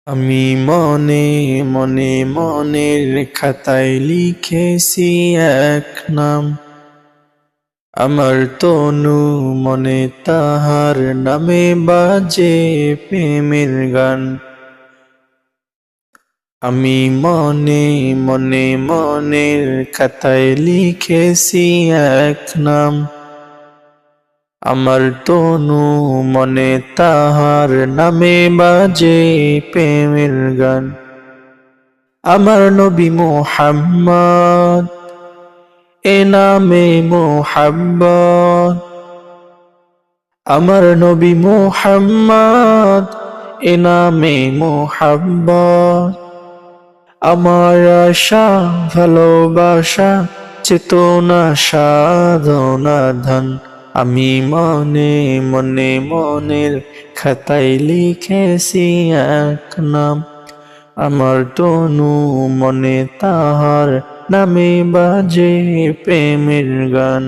আমি মনে মনে মনের খাতায় লিখেছি এক নাম, আমার তনু মনে তাহার নামে বাজে প্রেমের গান। আমি মনে মনে মনের খাতায় লিখেছি এক নাম, আমার তনু মনে তাহার নামে বাজে প্রেমের গান। আমার নবী মুহাম্মদ এ নামে মুহাব্বত, আমার নবী মুহাম্মদ এ নামে মুহাব্বত। আমার আশা ভালোবাসা চেতনা সাধনা ধান, আমি মনে মনে মনের খাতায় লিখেছি এক নাম, আমার তনু মনে তাহার নামে বাজে প্রেমের গান।